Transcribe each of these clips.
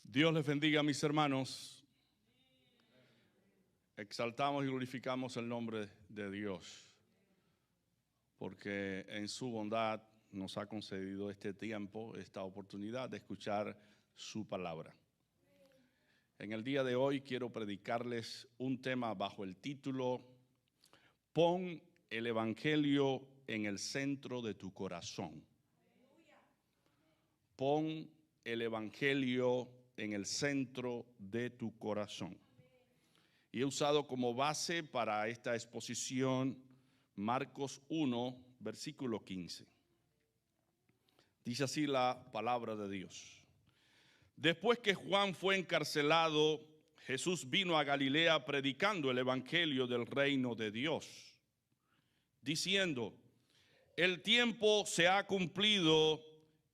Dios les bendiga, mis hermanos. Exaltamos y glorificamos el nombre de Dios, porque en su bondad nos ha concedido este tiempo, esta oportunidad de escuchar su palabra. En el día de hoy quiero predicarles un tema bajo el título: Pon el Evangelio en el centro de tu corazón. Pon el Evangelio en el centro de tu corazón. Y he usado como base para esta exposición Marcos 1, versículo 15. Dice así la palabra de Dios. Después que Juan fue encarcelado, Jesús vino a Galilea predicando el evangelio del reino de Dios, diciendo: el tiempo se ha cumplido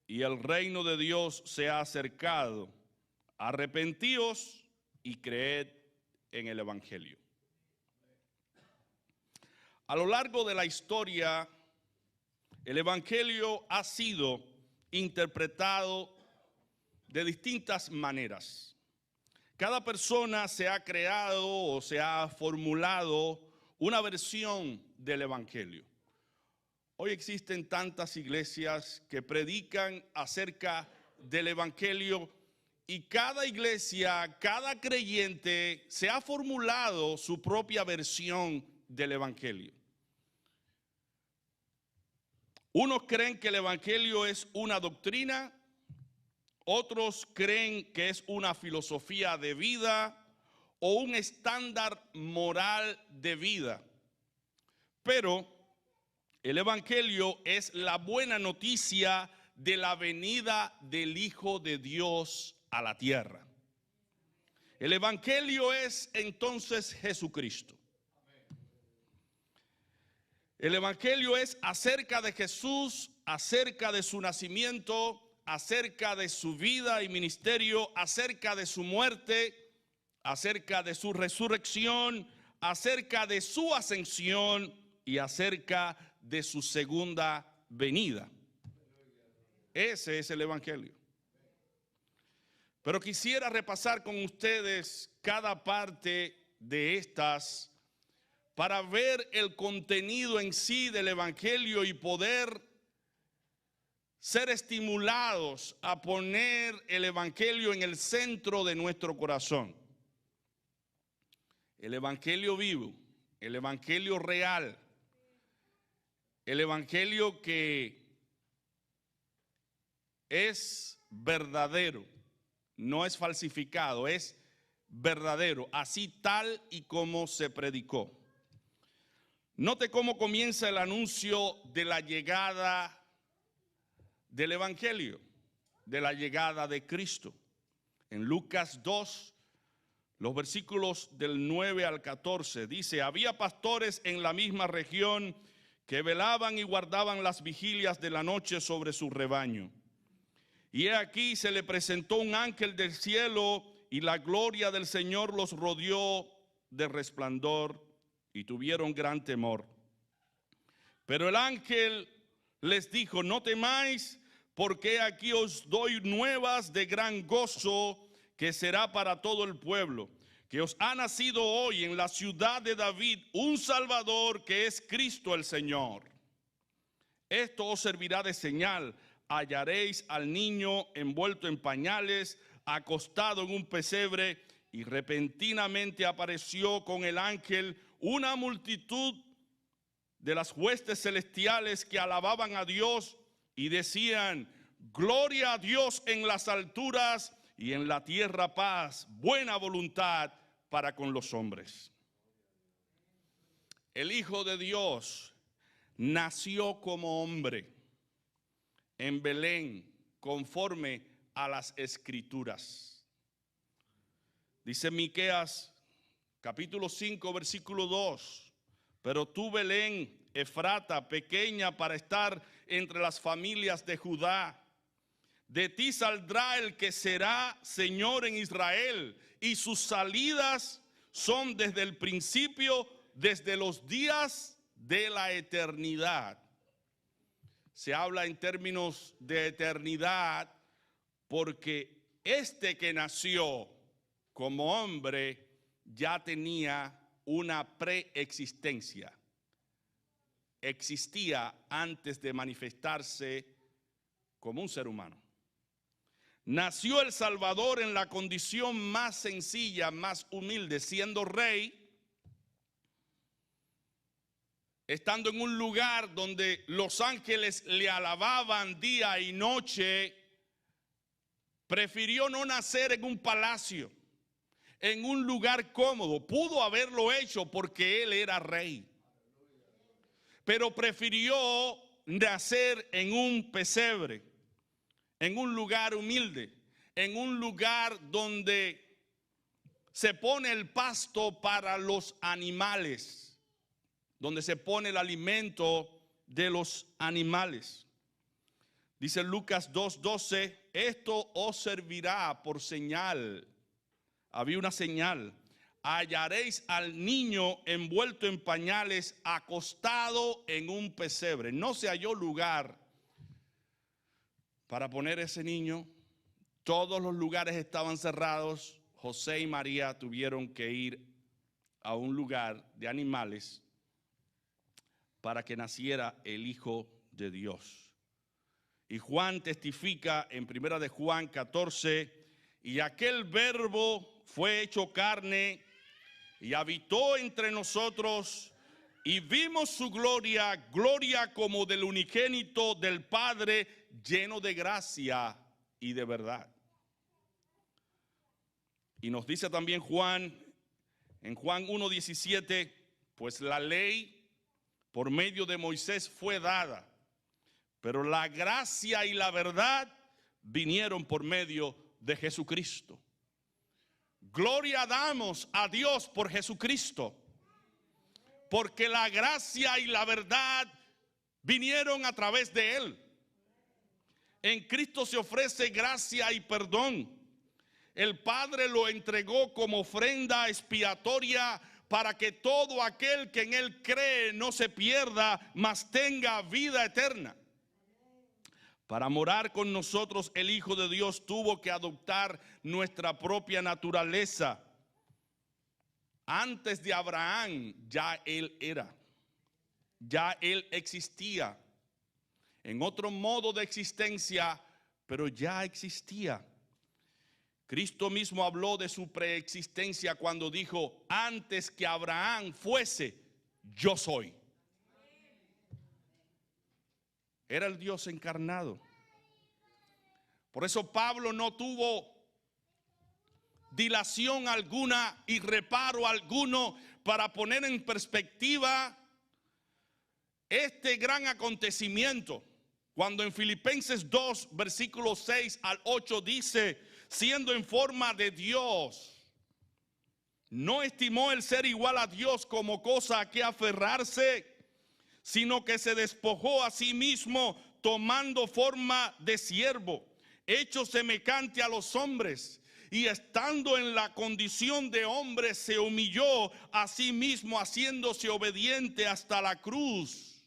y el reino de Dios se ha acercado. Arrepentíos y creed en el evangelio. A lo largo de la historia, el evangelio ha sido interpretado de distintas maneras. Cada persona se ha creado o se ha formulado una versión del evangelio. Hoy existen tantas iglesias que predican acerca del evangelio y cada iglesia, cada creyente se ha formulado su propia versión del evangelio. Unos creen que el evangelio es una doctrina, otros creen que es una filosofía de vida o un estándar moral de vida. Pero el evangelio es la buena noticia de la venida del Hijo de Dios a la tierra. El evangelio es entonces Jesucristo. El evangelio es acerca de Jesús, acerca de su nacimiento, acerca de su vida y ministerio, acerca de su muerte, acerca de su resurrección, acerca de su ascensión y acerca de su segunda venida. Ese es el evangelio. Pero quisiera repasar con ustedes cada parte de estas para ver el contenido en sí del evangelio y poder ser estimulados a poner el evangelio en el centro de nuestro corazón. El evangelio vivo, el evangelio real, el evangelio que es verdadero, no es falsificado, es verdadero, así tal y como se predicó. Note cómo comienza el anuncio de la llegada del evangelio, de la llegada de Cristo. En Lucas 2, los versículos del 9 al 14, dice: había pastores en la misma región que velaban y guardaban las vigilias de la noche sobre su rebaño. Y he aquí se le presentó un ángel del cielo y la gloria del Señor los rodeó de resplandor y tuvieron gran temor. Pero el ángel les dijo: no temáis, porque aquí os doy nuevas de gran gozo que será para todo el pueblo, que os ha nacido hoy en la ciudad de David un Salvador, que es Cristo el Señor. Esto os servirá de señal: hallaréis al niño envuelto en pañales, acostado en un pesebre. Y repentinamente apareció con el ángel una multitud de las huestes celestiales que alababan a Dios y decían: gloria a Dios en las alturas y en la tierra paz, buena voluntad para con los hombres. El Hijo de Dios nació como hombre en Belén, conforme a las Escrituras. Dice Miqueas capítulo 5 versículo 2: pero tú, Belén, Efrata, pequeña para estar entre las familias de Judá, de ti saldrá el que será Señor en Israel, y sus salidas son desde el principio, desde los días de la eternidad. Se habla en términos de eternidad porque este que nació como hombre ya tenía una preexistencia. Existía antes de manifestarse como un ser humano. Nació el Salvador en la condición más sencilla, más humilde, siendo rey, estando en un lugar donde los ángeles le alababan día y noche. Prefirió no nacer en un palacio, en un lugar cómodo. Pudo haberlo hecho porque él era rey, pero prefirió nacer en un pesebre, en un lugar humilde, en un lugar donde se pone el pasto para los animales, donde se pone el alimento de los animales. Dice Lucas 2:12, esto os servirá por señal. Había una señal. Hallaréis al niño envuelto en pañales, acostado en un pesebre. No se halló lugar para poner ese niño. Todos los lugares estaban cerrados. José y María tuvieron que ir a un lugar de animales para que naciera el Hijo de Dios. Y Juan testifica en 1 de Juan 14, y aquel verbo fue hecho carne y habitó entre nosotros, y vimos su gloria, gloria como del unigénito del Padre, lleno de gracia y de verdad. Y nos dice también Juan, en Juan 1:17, pues la ley por medio de Moisés fue dada, pero la gracia y la verdad vinieron por medio de Jesucristo. Gloria damos a Dios por Jesucristo, porque la gracia y la verdad vinieron a través de Él. En Cristo se ofrece gracia y perdón. El Padre lo entregó como ofrenda expiatoria para que todo aquel que en Él cree no se pierda, mas tenga vida eterna. Para morar con nosotros, el Hijo de Dios tuvo que adoptar nuestra propia naturaleza. Antes de Abraham ya Él era, ya Él existía. En otro modo de existencia, pero ya existía. Cristo mismo habló de su preexistencia cuando dijo, antes que Abraham fuese, yo soy. Era el Dios encarnado. Por eso Pablo no tuvo dilación alguna y reparo alguno para poner en perspectiva este gran acontecimiento. Cuando en Filipenses 2, versículos 6 al 8 dice, siendo en forma de Dios, no estimó el ser igual a Dios como cosa a que aferrarse, sino que se despojó a sí mismo, tomando forma de siervo, hecho semejante a los hombres, y estando en la condición de hombre, se humilló a sí mismo, haciéndose obediente hasta la cruz,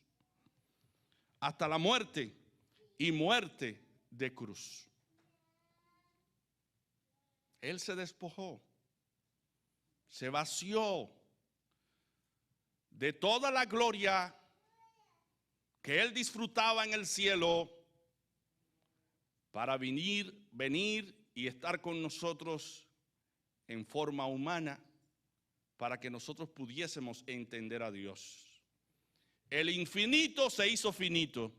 hasta la muerte y muerte de cruz. Él se despojó, se vació de toda la gloria que Él disfrutaba en el cielo para venir y estar con nosotros en forma humana para que nosotros pudiésemos entender a Dios. El infinito se hizo finito.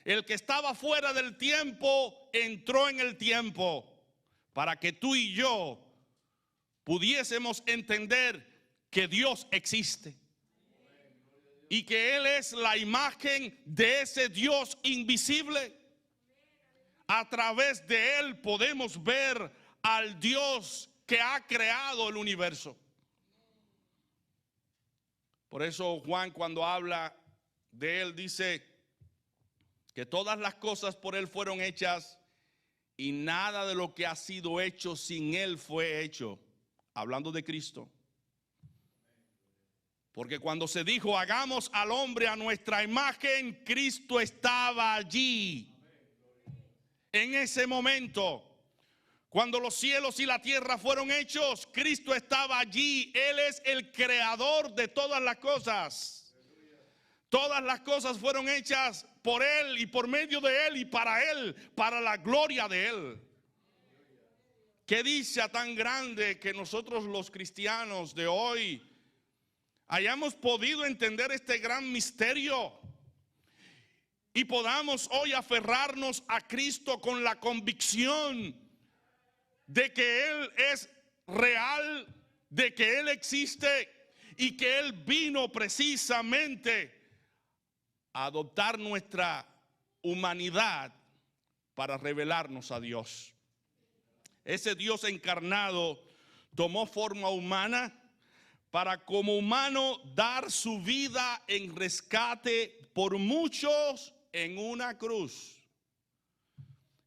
El que estaba fuera del tiempo entró en el tiempo para que tú y yo pudiésemos entender que Dios existe. Y que Él es la imagen de ese Dios invisible. A través de Él podemos ver al Dios que ha creado el universo. Por eso Juan, cuando habla de Él, dice que todas las cosas por Él fueron hechas y nada de lo que ha sido hecho sin Él fue hecho. Hablando de Cristo. Porque cuando se dijo, hagamos al hombre a nuestra imagen, Cristo estaba allí. En ese momento, Cuando los cielos y la tierra fueron hechos, Cristo estaba allí. Él es el creador de todas las cosas. Todas las cosas fueron hechas por Él y por medio de Él y para Él, para la gloria de Él. Qué dicha tan grande que nosotros los cristianos de hoy hayamos podido entender este gran misterio y podamos hoy aferrarnos a Cristo con la convicción de que Él es real, de que Él existe y que Él vino precisamente a adoptar nuestra humanidad para revelarnos a Dios. Ese Dios encarnado tomó forma humana para como humano dar su vida en rescate por muchos en una cruz.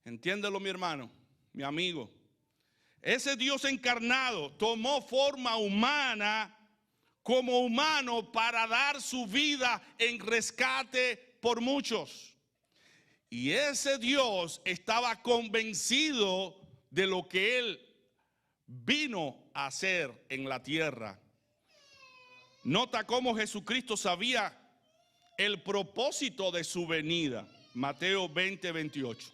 Entiéndelo, mi hermano, mi amigo. Ese Dios encarnado tomó forma humana como humano para dar su vida en rescate por muchos. Y ese Dios estaba convencido de lo que Él vino a hacer en la tierra. Nota cómo Jesucristo sabía el propósito de su venida. Mateo 20:28.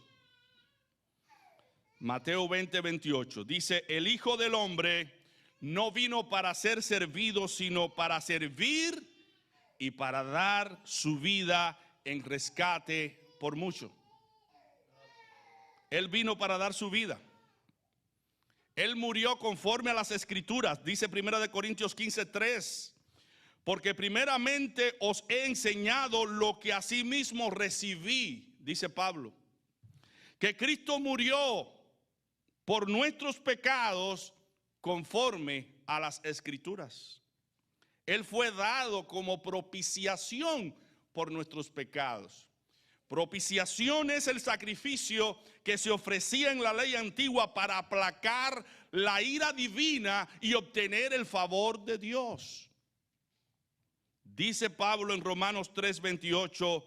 Mateo 20:28 dice: el Hijo del Hombre no vino para ser servido, sino para servir y para dar su vida en rescate por mucho. Él vino para dar su vida. Él murió conforme a las Escrituras, dice 1 Corintios 15:3. Porque primeramente os he enseñado lo que asimismo recibí, dice Pablo, que Cristo murió por nuestros pecados conforme a las Escrituras. Él fue dado como propiciación por nuestros pecados. Propiciación es el sacrificio que se ofrecía en la ley antigua para aplacar la ira divina y obtener el favor de Dios. Dice Pablo en Romanos 3:28,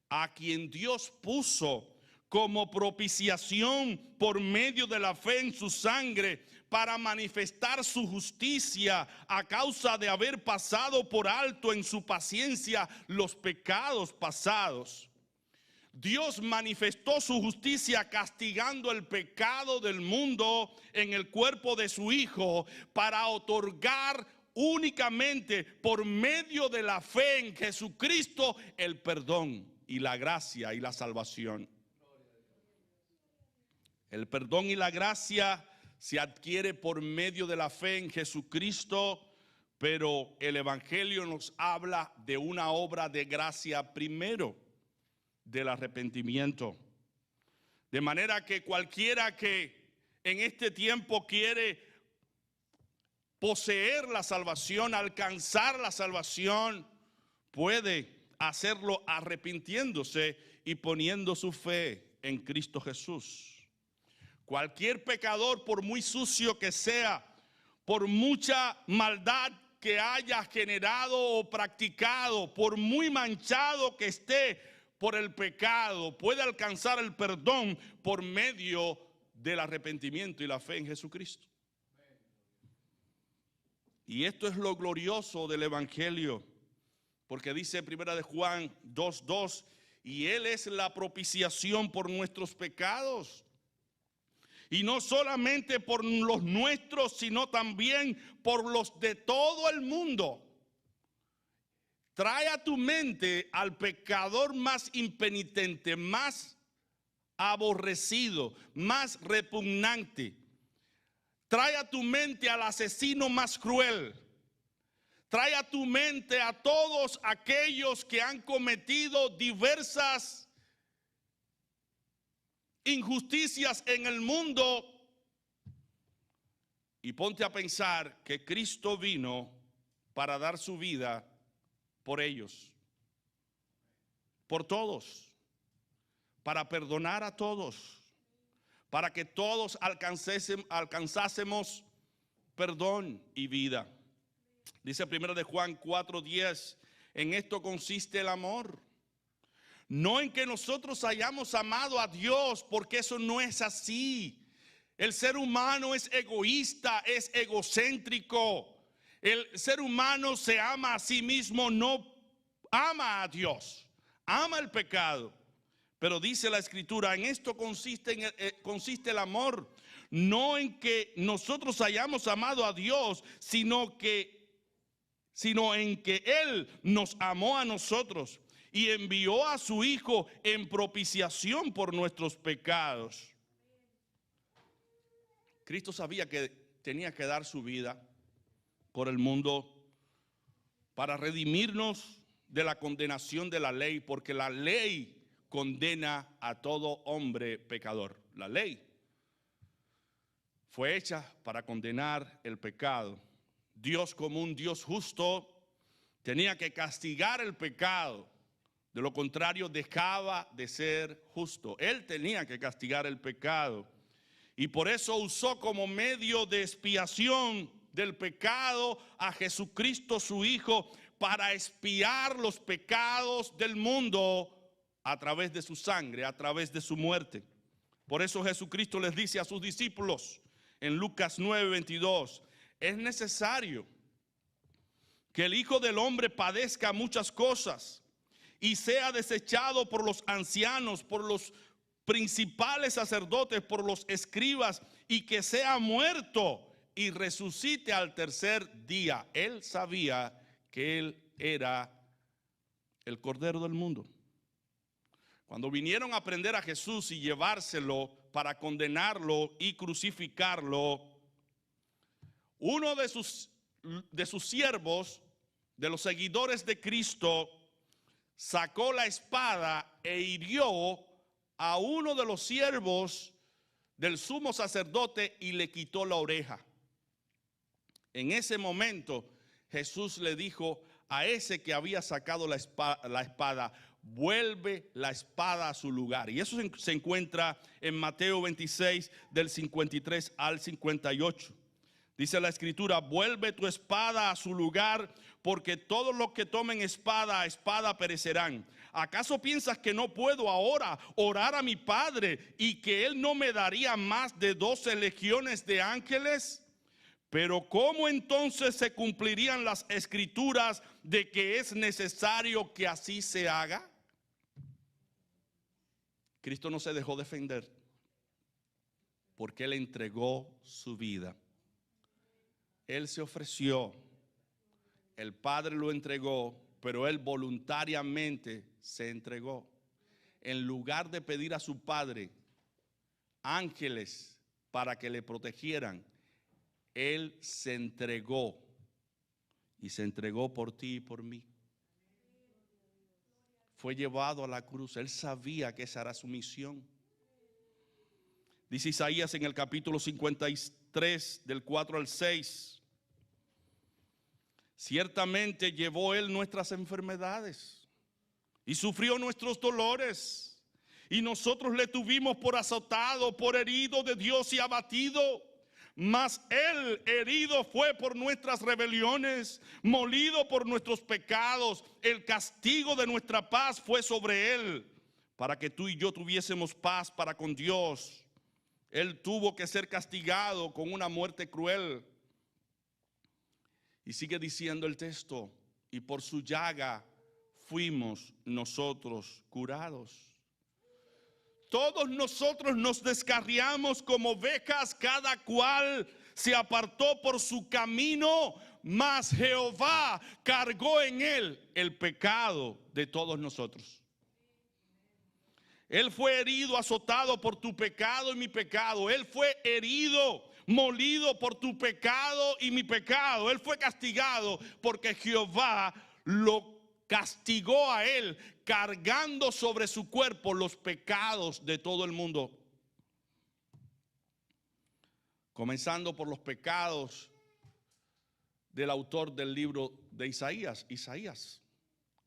a quien Dios puso como propiciación por medio de la fe en su sangre para manifestar su justicia a causa de haber pasado por alto en su paciencia los pecados pasados. Dios manifestó su justicia castigando el pecado del mundo en el cuerpo de su Hijo para otorgar únicamente por medio de la fe en Jesucristo el perdón y la gracia y la salvación. El perdón y la gracia se adquiere por medio de la fe en Jesucristo, pero el Evangelio nos habla de una obra de gracia primero, del arrepentimiento. De manera que cualquiera que en este tiempo quiere poseer la salvación, alcanzar la salvación, puede hacerlo arrepintiéndose y poniendo su fe en Cristo Jesús. Cualquier pecador, por muy sucio que sea, por mucha maldad que haya generado o practicado, por muy manchado que esté por el pecado, puede alcanzar el perdón por medio del arrepentimiento y la fe en Jesucristo. Y esto es lo glorioso del Evangelio, porque dice 1 de Juan 2:2, y Él es la propiciación por nuestros pecados. Y no solamente por los nuestros, sino también por los de todo el mundo. Trae a tu mente al pecador más impenitente, más aborrecido, más repugnante. Trae a tu mente al asesino más cruel. Trae a tu mente a todos aquellos que han cometido diversas injusticias en el mundo y ponte a pensar que Cristo vino para dar su vida por ellos, por todos, para perdonar a todos, para que todos alcanzásemos perdón y vida. Dice 1 de Juan 4:10, en esto consiste el amor. No en que nosotros hayamos amado a Dios, porque eso no es así. El ser humano es egoísta, es egocéntrico. El ser humano se ama a sí mismo, no ama a Dios, ama el pecado. Pero dice la Escritura, en esto consiste el amor, no en que nosotros hayamos amado a Dios, sino en que Él nos amó a nosotros y envió a su Hijo en propiciación por nuestros pecados. Cristo sabía que tenía que dar su vida por el mundo para redimirnos de la condenación de la ley, porque la ley condena a todo hombre pecador. La ley fue hecha para condenar el pecado. Dios, como un Dios justo, tenía que castigar el pecado. De lo contrario, dejaba de ser justo. Él tenía que castigar el pecado. Y por eso usó como medio de expiación del pecado a Jesucristo su Hijo, para expiar los pecados del mundo a través de su sangre, a través de su muerte. Por eso Jesucristo les dice a sus discípulos en Lucas 9:22, es necesario que el Hijo del Hombre padezca muchas cosas y sea desechado por los ancianos, por los principales sacerdotes, por los escribas, y que sea muerto y resucite al tercer día. Él sabía que Él era el Cordero del mundo. Cuando vinieron a prender a Jesús y llevárselo para condenarlo y crucificarlo, uno de sus siervos, de los seguidores de Cristo, sacó la espada e hirió a uno de los siervos del sumo sacerdote y le quitó la oreja. En ese momento Jesús le dijo a ese que había sacado la espada, vuelve la espada a su lugar. Y eso se encuentra en Mateo 26 del 53 al 58. Dice la Escritura, vuelve tu espada a su lugar, porque todos los que tomen espada a espada perecerán. ¿Acaso piensas que no puedo ahora orar a mi Padre y que Él no me daría más de 12 legiones de ángeles? Pero ¿cómo entonces se cumplirían las Escrituras de que es necesario que así se haga? Cristo no se dejó defender porque Él entregó su vida. Él se ofreció, el Padre lo entregó, pero Él voluntariamente se entregó. En lugar de pedir a su Padre ángeles para que le protegieran, Él se entregó, y se entregó por ti y por mí. Fue llevado a la cruz. Él sabía que esa era su misión. Dice Isaías en el capítulo 53 del 4 al 6, ciertamente llevó Él nuestras enfermedades y sufrió nuestros dolores, y nosotros le tuvimos por azotado, por herido de Dios y abatido. Mas Él herido fue por nuestras rebeliones, molido por nuestros pecados. El castigo de nuestra paz fue sobre Él, para que tú y yo tuviésemos paz para con Dios. Él tuvo que ser castigado con una muerte cruel. Y sigue diciendo el texto, y por su llaga fuimos nosotros curados. Todos nosotros nos descarriamos como ovejas, cada cual se apartó por su camino, mas Jehová cargó en él el pecado de todos nosotros. Él fue herido, azotado por tu pecado y mi pecado. Él fue herido, molido por tu pecado y mi pecado. Él fue castigado porque Jehová lo castigó a él, cargando sobre su cuerpo los pecados de todo el mundo. Comenzando por los pecados del autor del libro de Isaías. Isaías.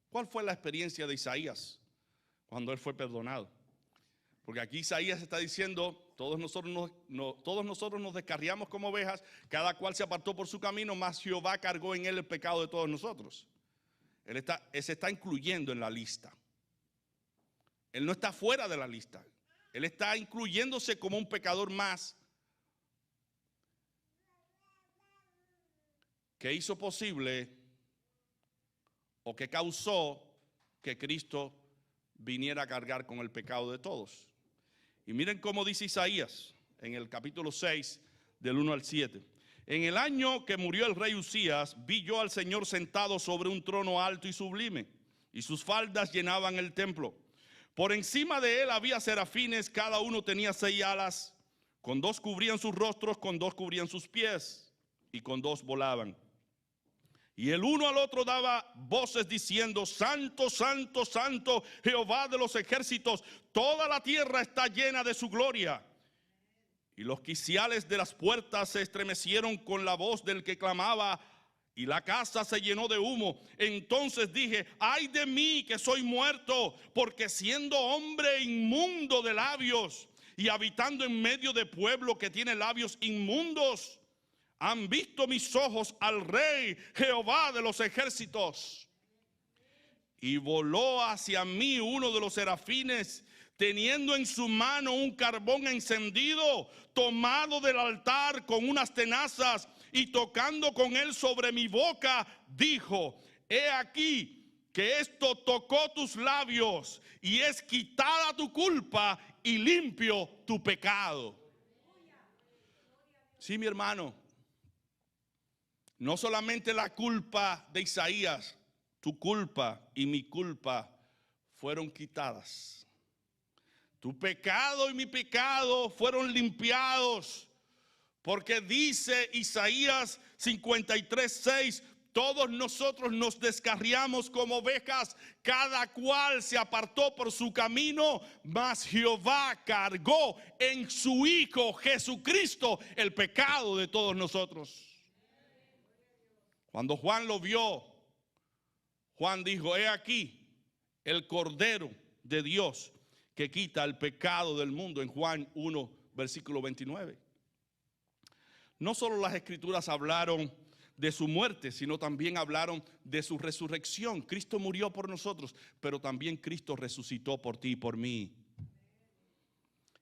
¿Cuál fue la experiencia de Isaías cuando él fue perdonado? Porque aquí Isaías está diciendo, todos nosotros nos descarriamos como ovejas, cada cual se apartó por su camino, mas Jehová cargó en él el pecado de todos nosotros. Él se está incluyendo en la lista. Él no está fuera de la lista. Él está incluyéndose como un pecador más que hizo posible o que causó que Cristo viniera a cargar con el pecado de todos. Y miren cómo dice Isaías en el capítulo 6 del 1 al 7. En el año que murió el rey Usías, vi yo al Señor sentado sobre un trono alto y sublime, y sus faldas llenaban el templo. Por encima de él había serafines, cada uno tenía 6 alas, con 2 cubrían sus rostros, con 2 cubrían sus pies, y con 2 volaban. Y el uno al otro daba voces diciendo: Santo, santo, santo, Jehová de los ejércitos, toda la tierra está llena de su gloria. Y los quiciales de las puertas se estremecieron con la voz del que clamaba, y la casa se llenó de humo. Entonces dije: ay de mí que soy muerto, porque siendo hombre inmundo de labios y habitando en medio de pueblo que tiene labios inmundos, han visto mis ojos al Rey Jehová de los ejércitos. Y voló hacia mí uno de los serafines, teniendo en su mano un carbón encendido, tomado del altar con unas tenazas, y tocando con él sobre mi boca, dijo: he aquí que esto tocó tus labios, y es quitada tu culpa y limpio tu pecado. Sí, mi hermano. No solamente la culpa de Isaías, tu culpa y mi culpa fueron quitadas. Tu pecado y mi pecado fueron limpiados. Porque dice Isaías 53:6, todos nosotros nos descarriamos como ovejas, cada cual se apartó por su camino, mas Jehová cargó en su Hijo Jesucristo el pecado de todos nosotros. Cuando Juan lo vio, Juan dijo: he aquí el Cordero de Dios que quita el pecado del mundo, en Juan 1, versículo 29. No solo las escrituras hablaron de su muerte, sino también hablaron de su resurrección. Cristo murió por nosotros, pero también Cristo resucitó por ti y por mí.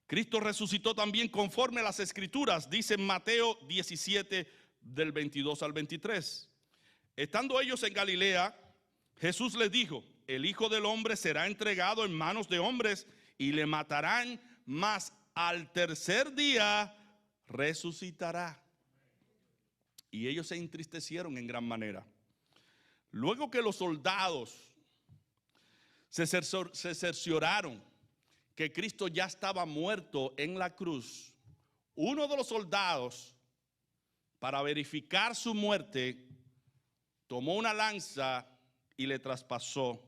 Cristo resucitó también conforme a las escrituras, dice en Mateo 17, del 22 al 23. Estando ellos en Galilea, Jesús les dijo: el Hijo del Hombre será entregado en manos de hombres y le matarán, mas al tercer día resucitará. Y ellos se entristecieron en gran manera. Luego que los soldados se cercioraron que Cristo ya estaba muerto en la cruz, uno de los soldados, para verificar su muerte, tomó una lanza y le traspasó,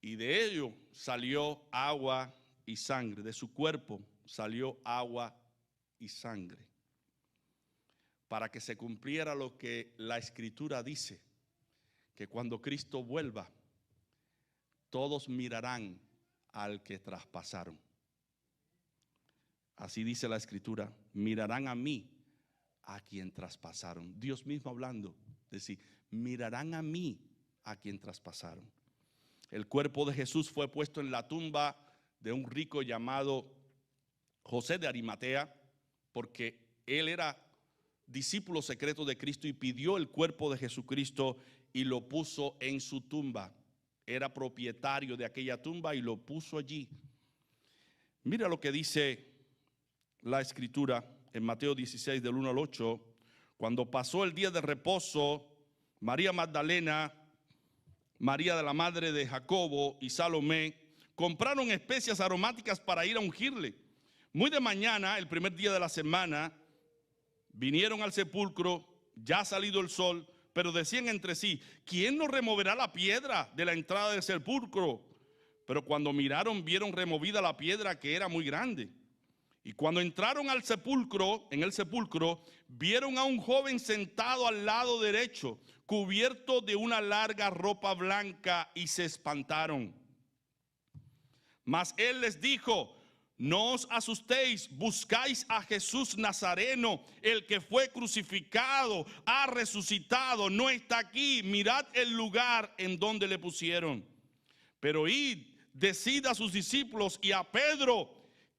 y de ello salió agua y sangre. De su cuerpo salió agua y sangre, para que se cumpliera lo que la Escritura dice, que cuando Cristo vuelva, todos mirarán al que traspasaron. Así dice la Escritura: mirarán a mí, a quien traspasaron. Dios mismo hablando, decir, mirarán a mí, a quien traspasaron. El cuerpo de Jesús fue puesto en la tumba de un rico llamado José de Arimatea, porque él era discípulo secreto de Cristo y pidió el cuerpo de Jesucristo y lo puso en su tumba. Era propietario de aquella tumba y lo puso allí. Mira lo que dice la Escritura en Mateo 16, del 1 al 8. Cuando pasó el día de reposo, María Magdalena, María de la madre de Jacobo y Salomé compraron especias aromáticas para ir a ungirle. Muy de mañana, el primer día de la semana, vinieron al sepulcro, ya salido el sol, pero decían entre sí: ¿quién nos removerá la piedra de la entrada del sepulcro? Pero cuando miraron, vieron removida la piedra, que era muy grande. Y cuando entraron al sepulcro, en el sepulcro, vieron a un joven sentado al lado derecho, cubierto de una larga ropa blanca, y se espantaron. Mas él les dijo: no os asustéis, buscáis a Jesús Nazareno, el que fue crucificado, ha resucitado, no está aquí, mirad el lugar en donde le pusieron. Pero id, decid a sus discípulos y a Pedro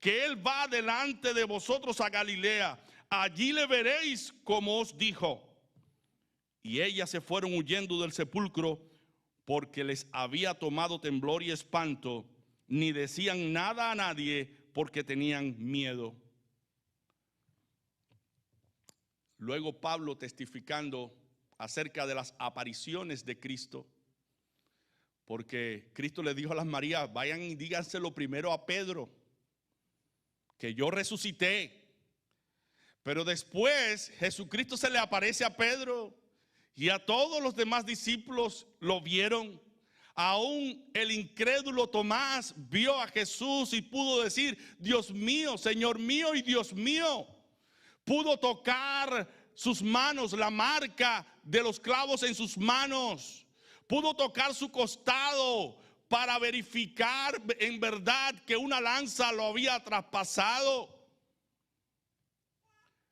que él va delante de vosotros a Galilea. Allí le veréis como os dijo. Y ellas se fueron huyendo del sepulcro, porque les había tomado temblor y espanto, ni decían nada a nadie porque tenían miedo. Luego Pablo, testificando acerca de las apariciones de Cristo, porque Cristo le dijo a las Marías: vayan y díganselo primero a Pedro, que yo resucité. Pero después Jesucristo se le aparece a Pedro y a todos los demás discípulos lo vieron. Aún el incrédulo Tomás vio a Jesús y pudo decir: Dios mío, Señor mío y Dios mío. Pudo tocar sus manos, la marca de los clavos en sus manos. Pudo tocar su costado para verificar en verdad que una lanza lo había traspasado.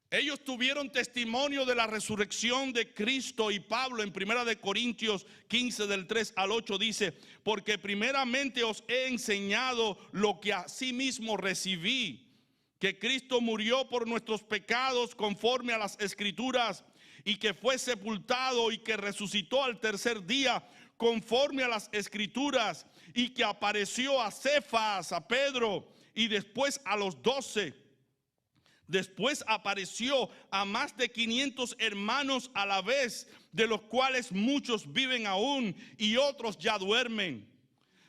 Ellos tuvieron testimonio de la resurrección de Cristo. Y Pablo en 1 Corintios 15 del 3 al 8 dice: porque primeramente os he enseñado lo que asimismo recibí, que Cristo murió por nuestros pecados conforme a las Escrituras, y que fue sepultado y que resucitó al tercer día conforme a las Escrituras, y que apareció a Cefas, a Pedro, y después a los 12. Después apareció a más de 500 hermanos a la vez, de los cuales muchos viven aún y otros ya duermen.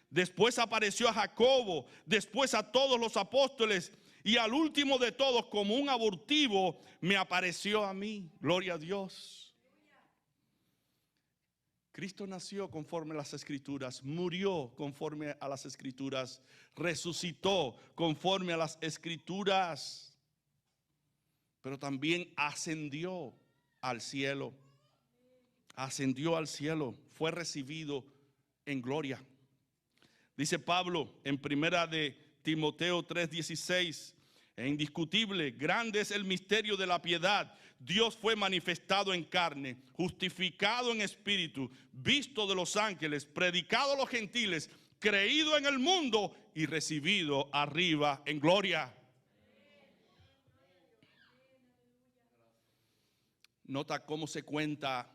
Después apareció a Jacobo, después a todos los apóstoles, y al último de todos, como un abortivo, me apareció a mí. Gloria a Dios. Cristo nació conforme a las Escrituras, murió conforme a las Escrituras, resucitó conforme a las Escrituras, pero también ascendió al cielo. Ascendió al cielo, fue recibido en gloria. Dice Pablo en 1 de Timoteo 3:16: es indiscutible, grande es el misterio de la piedad. Dios fue manifestado en carne, justificado en espíritu, visto de los ángeles, predicado a los gentiles, creído en el mundo y recibido arriba en gloria. Nota cómo se cuenta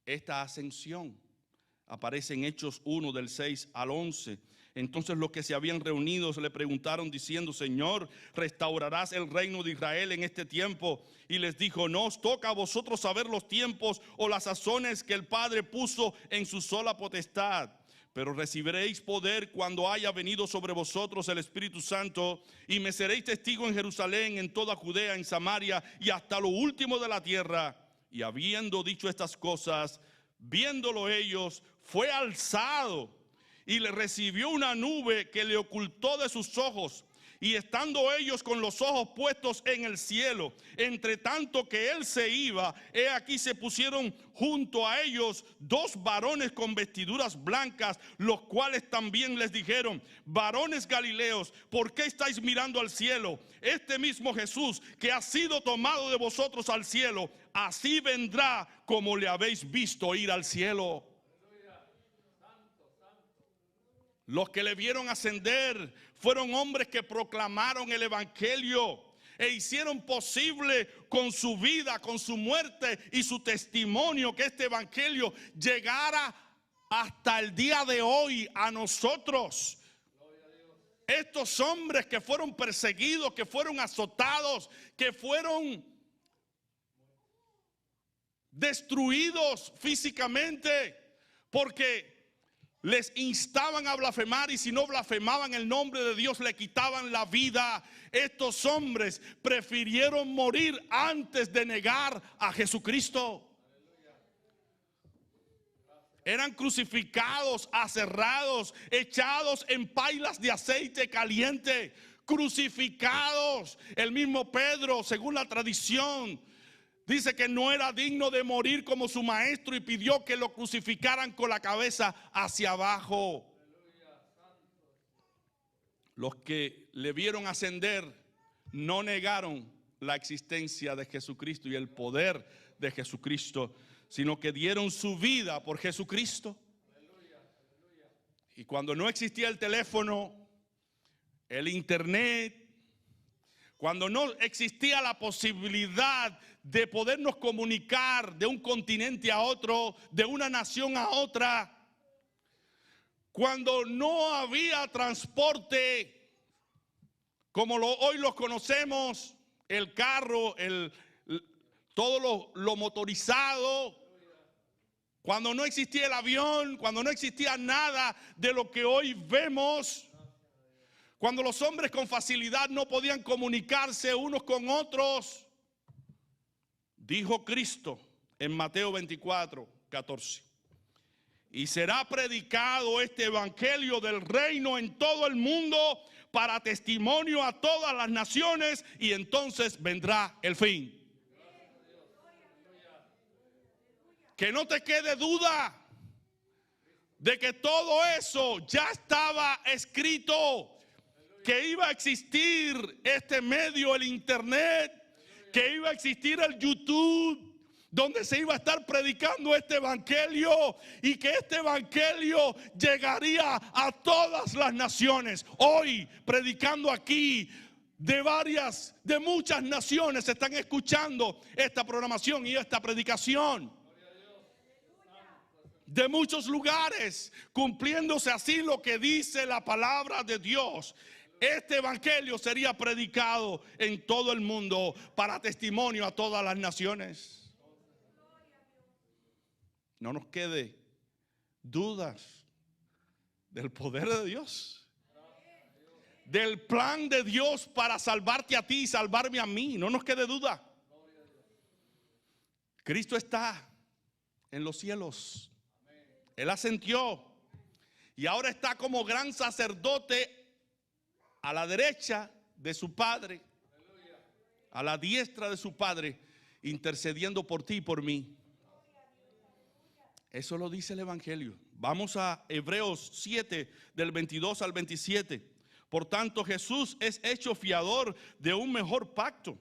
esta ascensión. Aparece en Hechos 1 del 6 al 11. Entonces los que se habían reunido le preguntaron diciendo: Señor, ¿restaurarás el reino de Israel en este tiempo? Y les dijo: no os toca a vosotros saber los tiempos o las sazones que el Padre puso en su sola potestad. Pero recibiréis poder cuando haya venido sobre vosotros el Espíritu Santo, y me seréis testigo en Jerusalén, en toda Judea, en Samaria y hasta lo último de la tierra. Y habiendo dicho estas cosas, viéndolo ellos, fue alzado y le recibió una nube que le ocultó de sus ojos. Y estando ellos con los ojos puestos en el cielo, entre tanto que él se iba, he aquí se pusieron junto a ellos dos varones con vestiduras blancas, los cuales también les dijeron: varones galileos, ¿por qué estáis mirando al cielo? Este mismo Jesús que ha sido tomado de vosotros al cielo, así vendrá como le habéis visto ir al cielo. Los que le vieron ascender fueron hombres que proclamaron el evangelio e hicieron posible con su vida, con su muerte y su testimonio, que este evangelio llegara hasta el día de hoy a nosotros. Estos hombres que fueron perseguidos, que fueron azotados, que fueron destruidos físicamente porque les instaban a blasfemar, y si no blasfemaban el nombre de Dios le quitaban la vida. Estos hombres prefirieron morir antes de negar a Jesucristo. Eran crucificados, aserrados, echados en pailas de aceite caliente, crucificados. El mismo Pedro, según la tradición, dice que no era digno de morir como su maestro y pidió que lo crucificaran con la cabeza hacia abajo. Los que le vieron ascender no negaron la existencia de Jesucristo y el poder de Jesucristo, sino que dieron su vida por Jesucristo. Y cuando no existía el teléfono, el internet, cuando no existía la posibilidad de podernos comunicar de un continente a otro, de una nación a otra, cuando no había transporte como hoy los conocemos, el carro, todo lo motorizado, cuando no existía el avión, cuando no existía nada de lo que hoy vemos, cuando los hombres con facilidad no podían comunicarse unos con otros, dijo Cristo en Mateo 24, 14. Y será predicado este evangelio del reino en todo el mundo para testimonio a todas las naciones, y entonces vendrá el fin. Que no te quede duda de que todo eso ya estaba escrito, que iba a existir este medio, el internet, que iba a existir el YouTube, donde se iba a estar predicando este evangelio, y que este evangelio llegaría a todas las naciones. Hoy, predicando aquí, de muchas naciones están escuchando esta programación y esta predicación. De muchos lugares, cumpliéndose así lo que dice la palabra de Dios. Este evangelio sería predicado en todo el mundo para testimonio a todas las naciones. No nos quede dudas del poder de Dios, del plan de Dios para salvarte a ti y salvarme a mí. No nos quede duda. Cristo está en los cielos. Él ascendió y ahora está como gran sacerdote a la derecha de su Padre, a la diestra de su Padre, intercediendo por ti y por mí. Eso lo dice el evangelio. Vamos a Hebreos 7, del 22 al 27. Por tanto, Jesús es hecho fiador de un mejor pacto,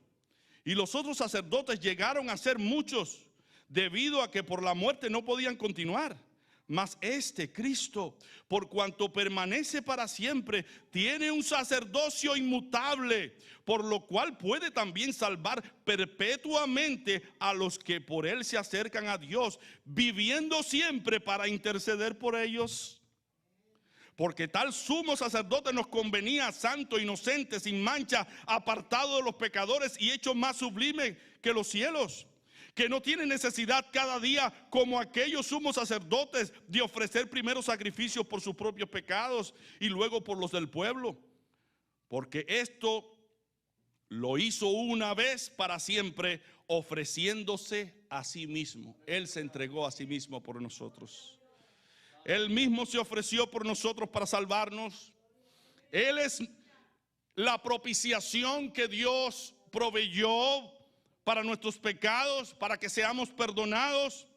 y los otros sacerdotes llegaron a ser muchos, debido a que por la muerte no podían continuar. Mas este Cristo, por cuanto permanece para siempre, tiene un sacerdocio inmutable, por lo cual puede también salvar perpetuamente a los que por él se acercan a Dios, viviendo siempre para interceder por ellos. Porque tal sumo sacerdote nos convenía, santo, inocente, sin mancha, apartado de los pecadores y hecho más sublime que los cielos, que no tiene necesidad cada día, como aquellos sumos sacerdotes, de ofrecer primero sacrificios por sus propios pecados y luego por los del pueblo. Porque esto lo hizo una vez para siempre, ofreciéndose a sí mismo. Él se entregó a sí mismo por nosotros. Él mismo se ofreció por nosotros para salvarnos. Él es la propiciación que Dios proveyó para nuestros pecados, para que seamos perdonados.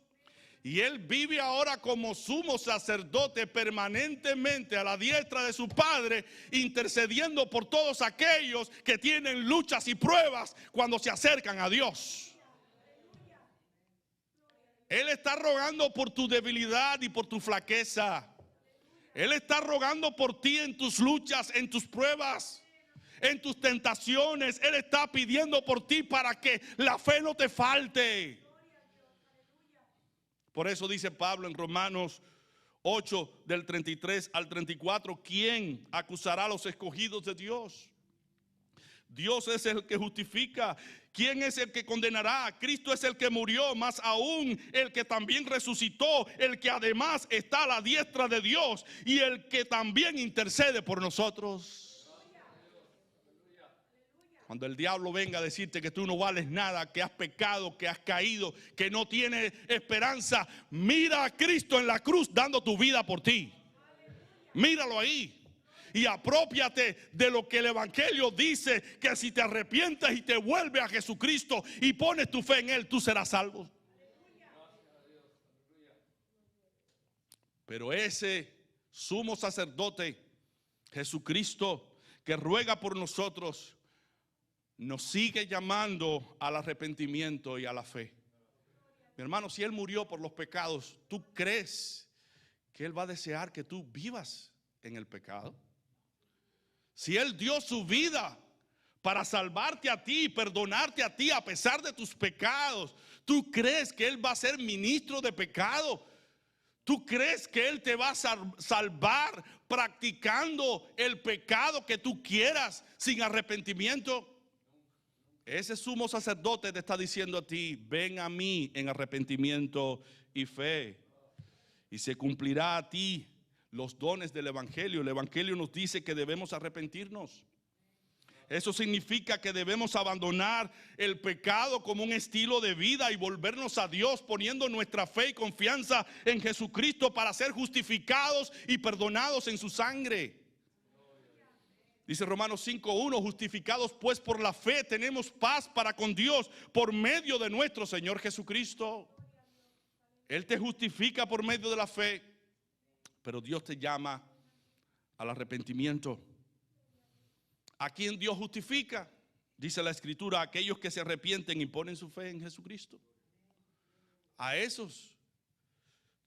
Y Él vive ahora como sumo sacerdote permanentemente a la diestra de su Padre, intercediendo por todos aquellos que tienen luchas y pruebas cuando se acercan a Dios. Él está rogando por tu debilidad y por tu flaqueza. Él está rogando por ti en tus luchas, en tus pruebas, en tus tentaciones. Él está pidiendo por ti para que la fe no te falte. Por eso dice Pablo en Romanos 8, del 33 al 34, ¿quién acusará a los escogidos de Dios? Dios es el que justifica. ¿Quién es el que condenará? Cristo es el que murió, más aún el que también resucitó, el que además está a la diestra de Dios y el que también intercede por nosotros. Cuando el diablo venga a decirte que tú no vales nada, que has pecado, que has caído, que no tienes esperanza, mira a Cristo en la cruz dando tu vida por ti. Míralo ahí. Y apropiate de lo que el evangelio dice, que si te arrepientes y te vuelves a Jesucristo y pones tu fe en Él, tú serás salvo. Pero ese sumo sacerdote, Jesucristo, que ruega por nosotros, nos sigue llamando al arrepentimiento y a la fe. Mi hermano, si Él murió por los pecados, ¿tú crees que Él va a desear que tú vivas en el pecado? Si Él dio su vida para salvarte a ti y perdonarte a ti a pesar de tus pecados, ¿tú crees que Él va a ser ministro de pecado? ¿Tú crees que Él te va a salvar practicando el pecado que tú quieras sin arrepentimiento? Ese sumo sacerdote te está diciendo a ti: ven a mí en arrepentimiento y fe, y se cumplirá a ti los dones del Evangelio. El Evangelio nos dice que debemos arrepentirnos. Eso significa que debemos abandonar el pecado como un estilo de vida y volvernos a Dios, poniendo nuestra fe y confianza en Jesucristo para ser justificados y perdonados en su sangre. Dice Romanos 5:1: justificados pues por la fe tenemos paz para con Dios por medio de nuestro Señor Jesucristo. Él te justifica por medio de la fe, pero Dios te llama al arrepentimiento. ¿A quién Dios justifica? Dice la Escritura: a aquellos que se arrepienten y ponen su fe en Jesucristo. A esos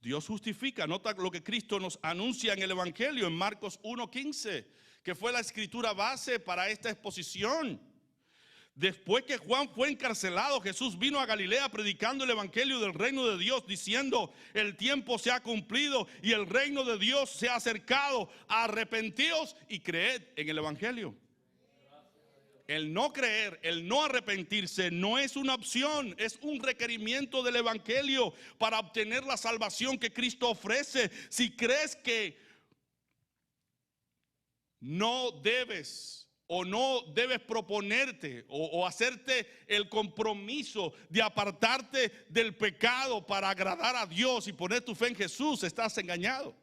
Dios justifica. Nota lo que Cristo nos anuncia en el Evangelio en Marcos 1:15, que fue la escritura base para esta exposición. Después que Juan fue encarcelado, Jesús vino a Galilea predicando el evangelio del reino de Dios, diciendo: el tiempo se ha cumplido y el reino de Dios se ha acercado. Arrepentíos y creed en el evangelio. El no creer, el no arrepentirse no es una opción, es un requerimiento del evangelio para obtener la salvación que Cristo ofrece. Si crees que no debes o no debes proponerte o hacerte el compromiso de apartarte del pecado para agradar a Dios y poner tu fe en Jesús, estás engañado.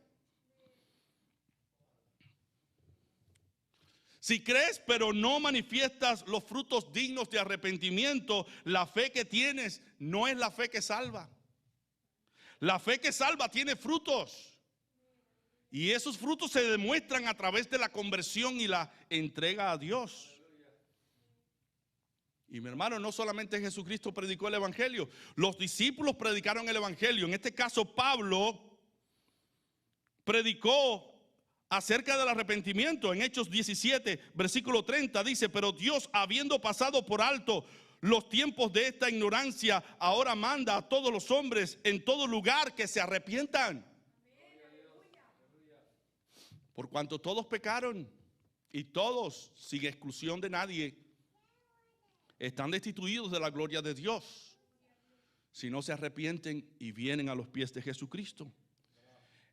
Si crees pero no manifiestas los frutos dignos de arrepentimiento, la fe que tienes no es la fe que salva. La fe que salva tiene frutos. Y esos frutos se demuestran a través de la conversión y la entrega a Dios. Y mi hermano, no solamente Jesucristo predicó el evangelio, los discípulos predicaron el evangelio. En este caso, Pablo predicó acerca del arrepentimiento. En Hechos 17, versículo 30 dice: pero Dios, habiendo pasado por alto los tiempos de esta ignorancia, ahora manda a todos los hombres en todo lugar que se arrepientan. Por cuanto todos pecaron y todos, sin exclusión de nadie, están destituidos de la gloria de Dios, si no se arrepienten y vienen a los pies de Jesucristo.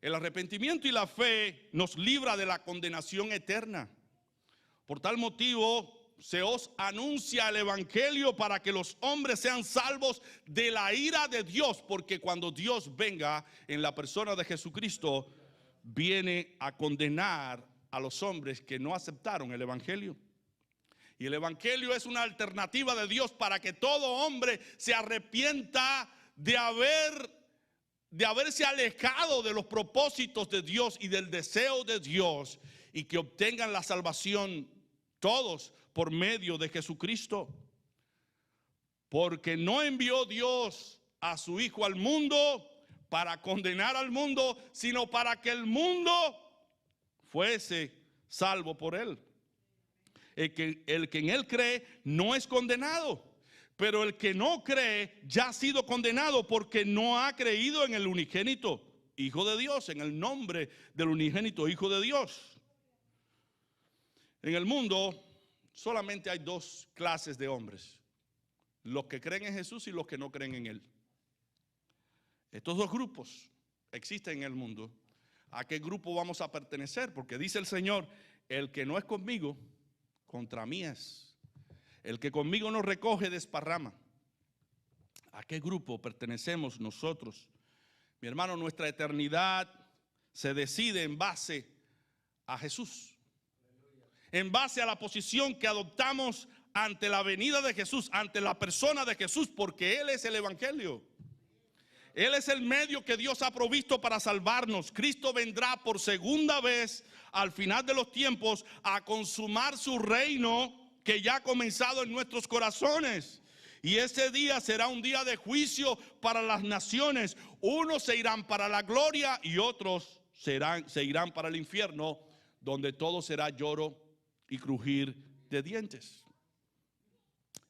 El arrepentimiento y la fe nos libra de la condenación eterna. Por tal motivo se os anuncia el evangelio para que los hombres sean salvos de la ira de Dios, porque cuando Dios venga en la persona de Jesucristo, viene a condenar a los hombres que no aceptaron el evangelio. Y el evangelio es una alternativa de Dios para que todo hombre se arrepienta de haberse alejado de los propósitos de Dios y del deseo de Dios, y que obtengan la salvación todos por medio de Jesucristo. Porque no envió Dios a su Hijo al mundo para condenar al mundo, sino para que el mundo fuese salvo por él. El que en él cree no es condenado, pero el que no cree ya ha sido condenado, porque no ha creído en el unigénito Hijo de Dios, en el nombre del unigénito Hijo de Dios. En el mundo solamente hay dos clases de hombres: los que creen en Jesús y los que no creen en él. Estos dos grupos existen en el mundo. ¿A qué grupo vamos a pertenecer? Porque dice el Señor: el que no es conmigo, contra mí es. El que conmigo no recoge, desparrama. ¿A qué grupo pertenecemos nosotros? Mi hermano, nuestra eternidad se decide en base a Jesús, en base a la posición que adoptamos ante la venida de Jesús, ante la persona de Jesús, porque Él es el evangelio. Él es el medio que Dios ha provisto para salvarnos. Cristo vendrá por segunda vez al final de los tiempos a consumar su reino que ya ha comenzado en nuestros corazones. Y ese día será un día de juicio para las naciones. Unos se irán para la gloria y otros se irán para el infierno, donde todo será lloro y crujir de dientes.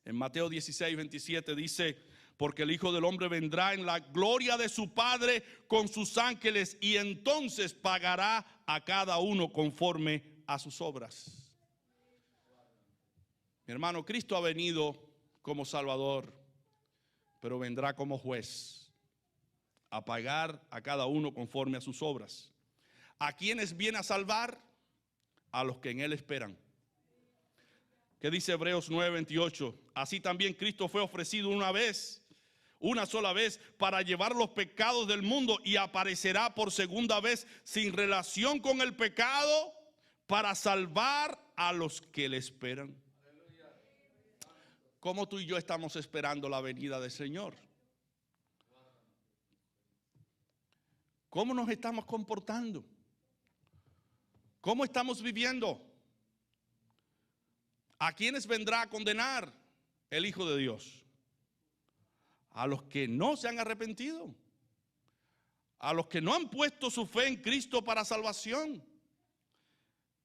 En Mateo 16, 27 dice: porque el Hijo del Hombre vendrá en la gloria de su Padre con sus ángeles, y entonces pagará a cada uno conforme a sus obras. Mi hermano, Cristo ha venido como Salvador, pero vendrá como juez a pagar a cada uno conforme a sus obras. ¿A quiénes viene a salvar? A los que en Él esperan. ¿Qué dice Hebreos 9:28? Así también Cristo fue ofrecido una sola vez, para llevar los pecados del mundo, y aparecerá por segunda vez sin relación con el pecado, para salvar a los que le esperan. ¿Cómo tú y yo estamos esperando la venida del Señor? ¿Cómo nos estamos comportando? ¿Cómo estamos viviendo? ¿A quiénes vendrá a condenar el Hijo de Dios? A los que no se han arrepentido, a los que no han puesto su fe en Cristo para salvación.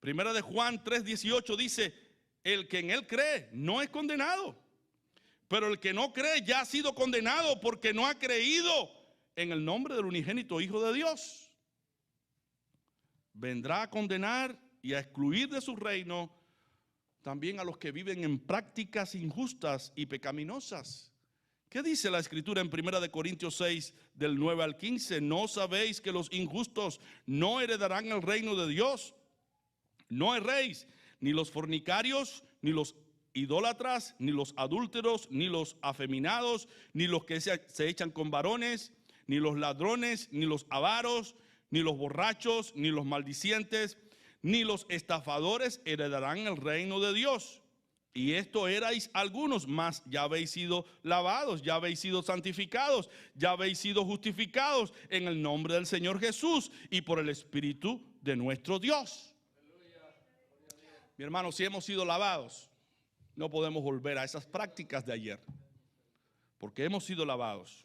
Primera de Juan 3:18 dice: el que en Él cree no es condenado, pero el que no cree ya ha sido condenado, porque no ha creído en el nombre del unigénito Hijo de Dios. Vendrá a condenar y a excluir de su reino también a los que viven en prácticas injustas y pecaminosas. ¿Qué dice la Escritura en 1 Corintios 6, del 9 al 15? ¿No sabéis que los injustos no heredarán el reino de Dios? No erréis, ni los fornicarios, ni los idólatras, ni los adúlteros, ni los afeminados, ni los que se echan con varones, ni los ladrones, ni los avaros, ni los borrachos, ni los maldicientes, ni los estafadores heredarán el reino de Dios. Y esto erais algunos, mas ya habéis sido lavados, ya habéis sido santificados, ya habéis sido justificados en el nombre del Señor Jesús y por el Espíritu de nuestro Dios. Mi hermano, si hemos sido lavados, no podemos volver a esas prácticas de ayer, porque hemos sido lavados.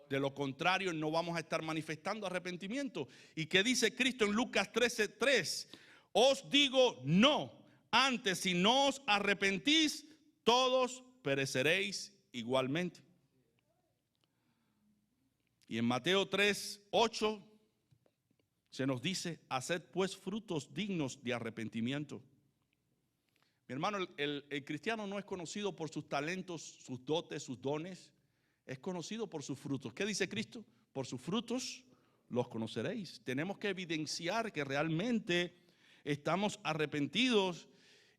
De lo contrario, no vamos a estar manifestando arrepentimiento. ¿Y qué dice Cristo en Lucas 13:3? Os digo no, antes si no os arrepentís, todos pereceréis igualmente. Y en Mateo 3:8 se nos dice: haced pues frutos dignos de arrepentimiento. Mi hermano, el cristiano no es conocido por sus talentos, sus dotes, sus dones. Es conocido por sus frutos. ¿Qué dice Cristo? Por sus frutos los conoceréis. Tenemos que evidenciar que realmente estamos arrepentidos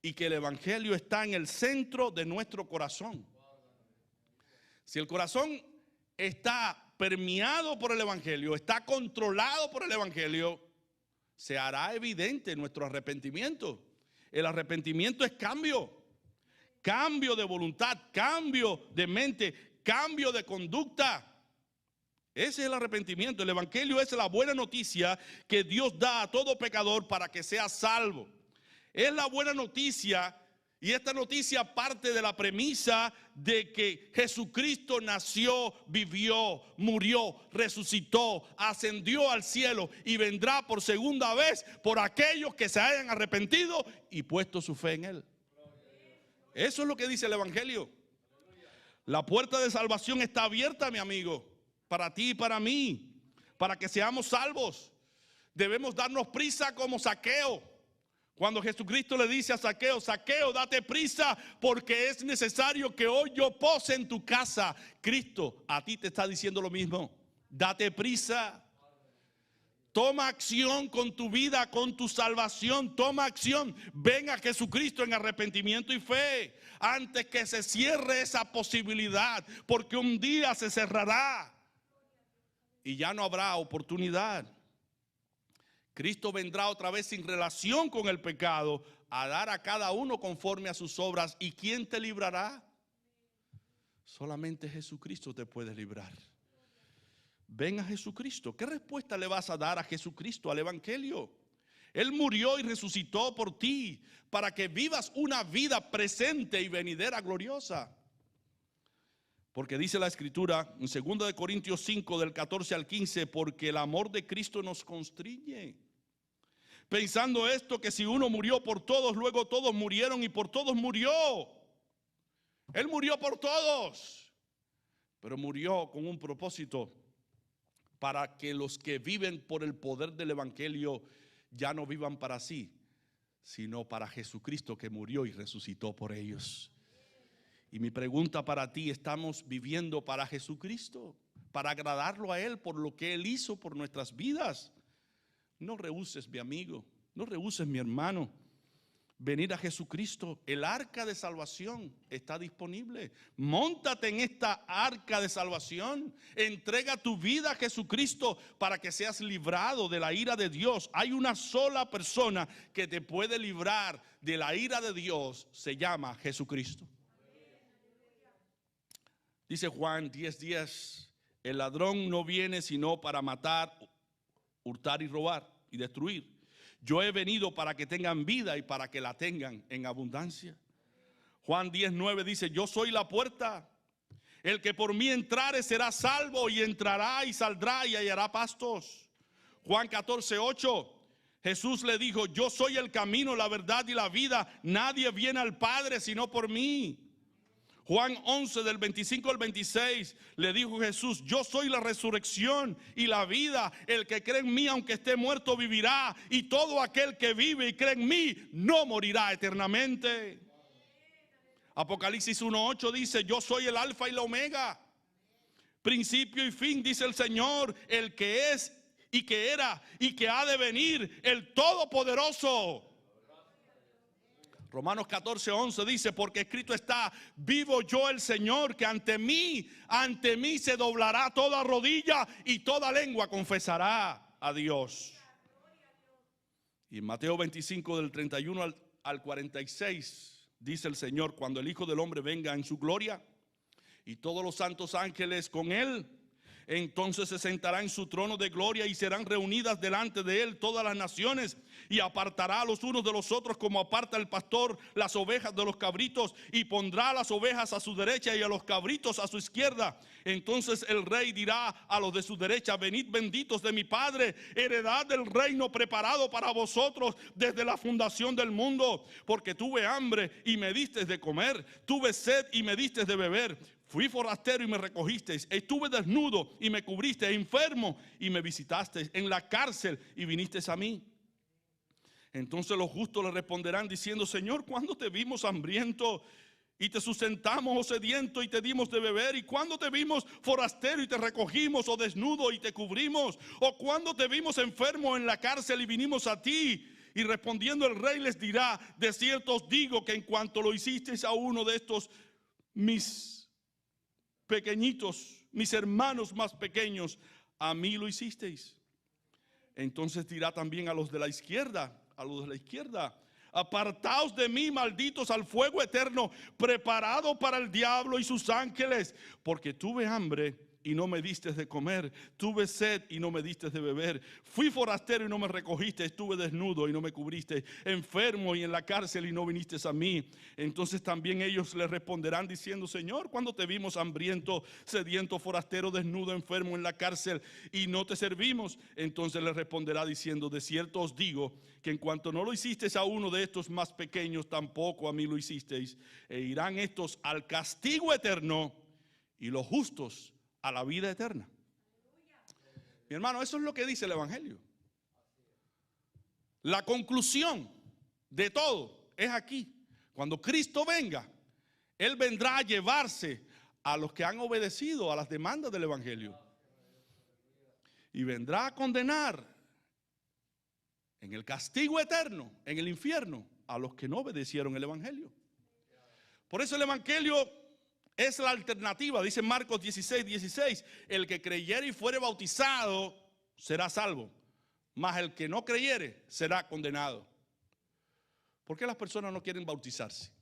y que el evangelio está en el centro de nuestro corazón. Si el corazón está permeado por el evangelio, está controlado por el evangelio, se hará evidente nuestro arrepentimiento. El arrepentimiento es cambio de voluntad, cambio de mente, cambio de conducta. Ese es el arrepentimiento. El evangelio es la buena noticia que Dios da a todo pecador para que sea salvo. Es la buena noticia, y esta noticia parte de la premisa de que Jesucristo nació, vivió, murió, resucitó, ascendió al cielo y vendrá por segunda vez por aquellos que se hayan arrepentido y puesto su fe en Él. Eso es lo que dice el evangelio. La puerta de salvación está abierta, mi amigo, para ti y para mí, para que seamos salvos. Debemos darnos prisa como Zaqueo. Cuando Jesucristo le dice a Zaqueo: Zaqueo, date prisa, porque es necesario que hoy yo pose en tu casa. Cristo a ti te está diciendo lo mismo. Date prisa. Toma acción con tu vida, con tu salvación. Toma acción. Ven a Jesucristo en arrepentimiento y fe, antes que se cierre esa posibilidad, porque un día se cerrará y ya no habrá oportunidad. Cristo vendrá otra vez sin relación con el pecado, a dar a cada uno conforme a sus obras. ¿Y quién te librará? Solamente Jesucristo te puede librar. Ven a Jesucristo. ¿Qué respuesta le vas a dar a Jesucristo, al evangelio? Él murió y resucitó por ti, para que vivas una vida presente y venidera gloriosa. Porque dice la Escritura en 2 Corintios 5, del 14 al 15, porque el amor de Cristo nos constriñe, pensando esto, que si uno murió por todos, luego todos murieron y por todos murió. Él murió por todos, pero murió con un propósito, para que los que viven por el poder del evangelio ya no vivan para sí, sino para Jesucristo, que murió y resucitó por ellos. Y mi pregunta para ti: ¿estamos viviendo para Jesucristo, para agradarlo a Él por lo que Él hizo por nuestras vidas? No rehúses, mi amigo, no rehúses, mi hermano, venir a Jesucristo. El arca de salvación está disponible. Móntate en esta arca de salvación. Entrega tu vida a Jesucristo para que seas librado de la ira de Dios. Hay una sola persona que te puede librar de la ira de Dios. Se llama Jesucristo. Dice Juan 10:10, el ladrón no viene sino para matar, hurtar y robar y destruir. Yo he venido para que tengan vida y para que la tengan en abundancia. Juan 10:9 dice, yo soy la puerta. El que por mí entrare será salvo, y entrará y saldrá y hallará pastos. Juan 14:8, Jesús le dijo, yo soy el camino, la verdad y la vida. Nadie viene al Padre sino por mí. Juan 11 del 25 al 26 le dijo Jesús, yo soy la resurrección y la vida. El que cree en mí, aunque esté muerto, vivirá. Y todo aquel que vive y cree en mí no morirá eternamente. Apocalipsis 1:8 dice, yo soy el alfa y la omega, principio y fin, dice el Señor, el que es y que era y que ha de venir, el Todopoderoso. Romanos 14:11 dice, porque escrito está, vivo yo el Señor, que ante mí se doblará toda rodilla y toda lengua confesará a Dios. Y en Mateo 25 del 31 al 46 dice el Señor, cuando el Hijo del Hombre venga en su gloria y todos los santos ángeles con él, entonces se sentará en su trono de gloria y serán reunidas delante de él todas las naciones, y apartará a los unos de los otros como aparta el pastor las ovejas de los cabritos, y pondrá a las ovejas a su derecha y a los cabritos a su izquierda. Entonces el rey dirá a los de su derecha, venid benditos de mi Padre, heredad del reino preparado para vosotros desde la fundación del mundo, porque tuve hambre y me disteis de comer, tuve sed y me disteis de beber. Fui forastero y me recogisteis, estuve desnudo y me cubristeis, enfermo y me visitasteis, en la cárcel y vinisteis a mí. Entonces los justos le responderán diciendo, Señor, ¿cuándo te vimos hambriento y te sustentamos, o sediento y te dimos de beber? ¿Y cuándo te vimos forastero y te recogimos, o desnudo y te cubrimos? ¿O cuándo te vimos enfermo en la cárcel y vinimos a ti? Y respondiendo el rey les dirá, de cierto os digo que en cuanto lo hicisteis a uno de estos mis pequeñitos, mis hermanos más pequeños, a mí lo hicisteis. Entonces dirá también a los de la izquierda, apartaos de mí, malditos, al fuego eterno, preparado para el diablo y sus ángeles, porque tuve hambre y no me diste de comer, tuve sed y no me diste de beber, fui forastero y no me recogiste, estuve desnudo y no me cubriste, enfermo y en la cárcel y no viniste a mí. Entonces también ellos le responderán diciendo, Señor, ¿cuándo te vimos hambriento, sediento, forastero, desnudo, enfermo en la cárcel y no te servimos? Entonces le responderá diciendo, de cierto os digo que en cuanto no lo hicisteis a uno de estos más pequeños, tampoco a mí lo hicisteis. E irán estos al castigo eterno y los justos a la vida eterna. Mi hermano, eso es lo que dice el Evangelio. La conclusión de todo es aquí. Cuando Cristo venga, Él vendrá a llevarse a los que han obedecido a las demandas del Evangelio, y vendrá a condenar en el castigo eterno, en el infierno, a los que no obedecieron el Evangelio. Por eso el Evangelio es la alternativa. Dice Marcos 16:16, el que creyere y fuere bautizado será salvo, mas el que no creyere será condenado. ¿Por qué las personas no quieren bautizarse?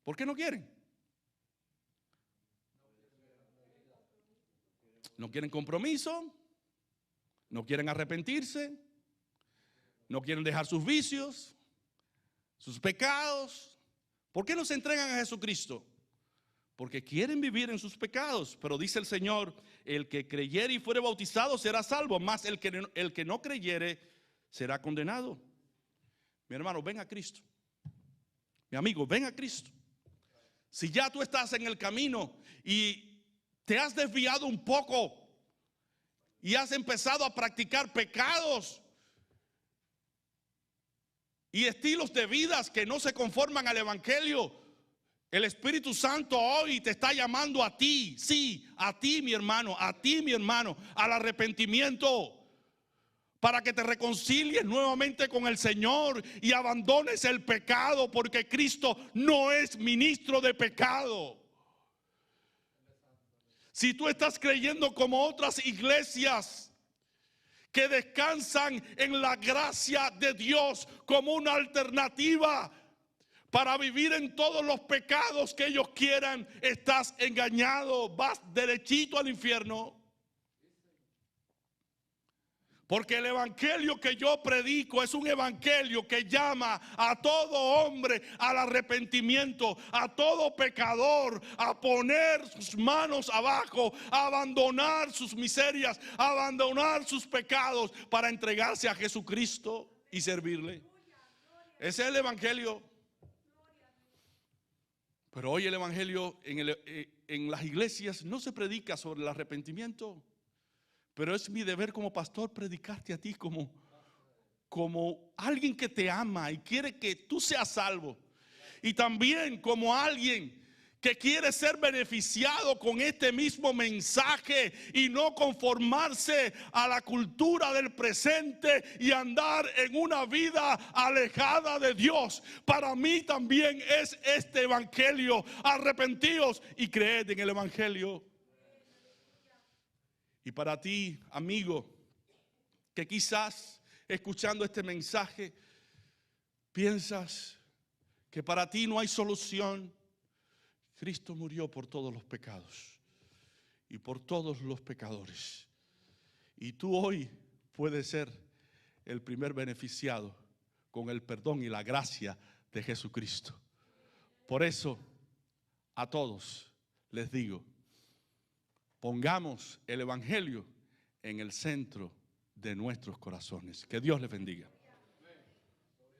¿Por qué no quieren? No quieren compromiso, no quieren arrepentirse, no quieren dejar sus vicios, sus pecados. ¿Por qué no se entregan a Jesucristo? porque quieren vivir en sus pecados. Pero dice el Señor, el que creyere y fuere bautizado será salvo, mas el que no creyere será condenado. Mi hermano, ven a Cristo. Mi amigo, ven a Cristo. Si ya tú estás en el camino y te has desviado un poco y has empezado a practicar pecados y estilos de vidas que no se conforman al evangelio, el Espíritu Santo hoy te está llamando a ti, sí, a ti mi hermano, al arrepentimiento, para que te reconcilies nuevamente con el Señor y abandones el pecado, porque Cristo no es ministro de pecado. Si tú estás creyendo como otras iglesias que descansan en la gracia de Dios como una alternativa para vivir en todos los pecados que ellos quieran, estás engañado, vas derechito al infierno. Porque el evangelio que yo predico es un evangelio que llama a todo hombre al arrepentimiento, a todo pecador a poner sus manos abajo, a abandonar sus miserias, a abandonar sus pecados para entregarse a Jesucristo y servirle. Ese es el evangelio. Pero hoy el evangelio en las iglesias no se predica sobre el arrepentimiento. Pero es mi deber como pastor predicarte a ti como alguien que te ama y quiere que tú seas salvo. Y también como alguien que quiere ser beneficiado con este mismo mensaje y no conformarse a la cultura del presente y andar en una vida alejada de Dios. Para mí también es este evangelio. Arrepentíos y creed en el evangelio. Y para ti, amigo, que quizás escuchando este mensaje piensas que para ti no hay solución, Cristo murió por todos los pecados y por todos los pecadores. Y tú hoy puedes ser el primer beneficiado con el perdón y la gracia de Jesucristo. Por eso, a todos les digo, pongamos el evangelio en el centro de nuestros corazones. Que Dios les bendiga.